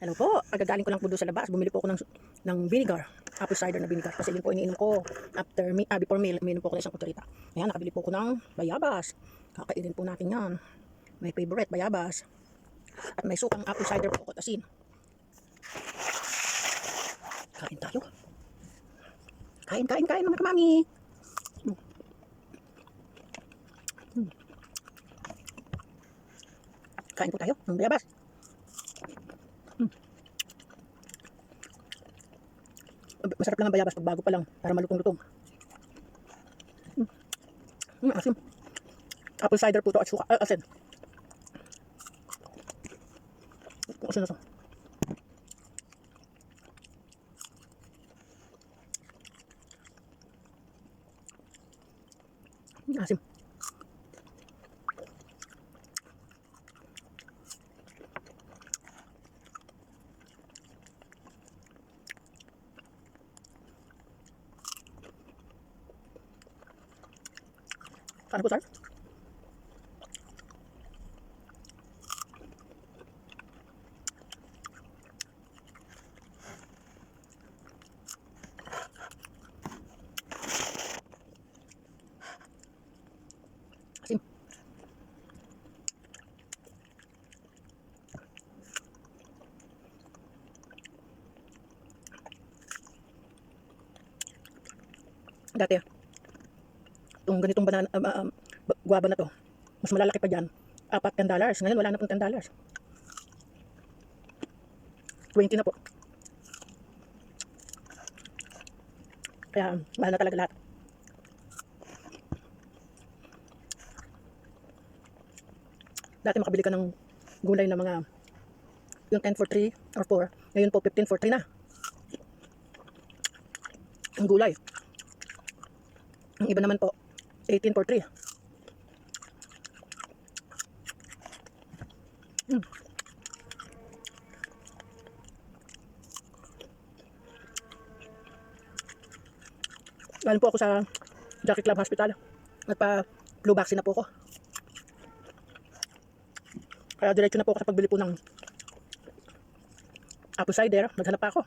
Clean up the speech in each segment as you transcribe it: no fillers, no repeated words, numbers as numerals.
Hello po, agagaling ko lang po doon sa labas. Bumili po ako ng vinegar, apple cider na vinegar. Kasi yun po iniinom ko before meal, umiinom po ako ng isang kutsarita. Ayan, nakabili po ako ng bayabas. Kakainin po natin yan. My favorite, bayabas. At may sukang apple cider po ako at asin. Kain tayo. Kain mga kamami. Kain po tayo ng bayabas. Masarap lang ang bayabas pag bago pa lang para malutong-lutong. Asim. Apple cider po to at suka, asin. Asin na to. Asim. Ano po, sir? Asim. Dati, itong ganitong banana, guava na to, mas malalaki pa dyan. $4. Ngayon, wala na pong $10. 20 na po. Kaya, mahal na talaga lahat. Dati makabili ka ng gulay na mga yung 10 for 3 or 4. Ngayon po 15 for 3 na. Ang gulay. Ang iba naman po 18 for 3. Galing po ako sa Jackie Club Hospital. Nagpa-flu vaccine na po ako. Kaya diretso na po ako sa pagbili po ng apple cider. Naghanap pa ako.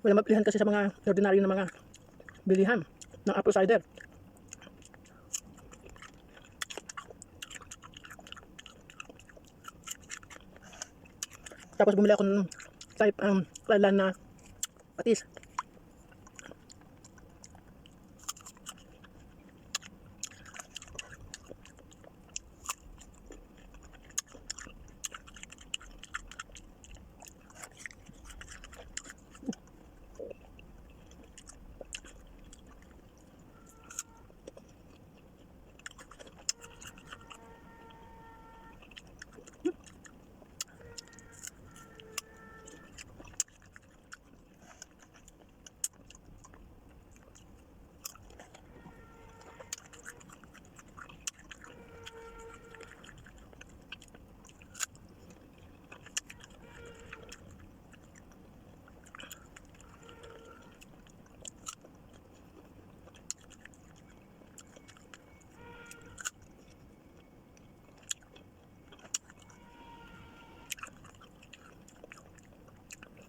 Wala mabilihan kasi sa mga ordinary na mga bilihan ng apple cider. Tapos bumili ako ng type kailan na patis.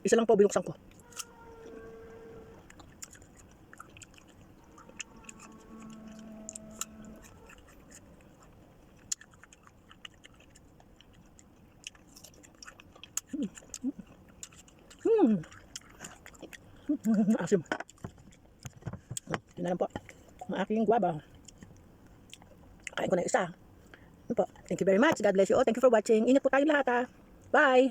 Isa lang po binuksan ko. Asim. Yun na lang po. Ang aking guava. Kain ko na isa. Yun po. Thank you very much. God bless you all. Thank you for watching. Ingat po tayo lahat ha. Bye!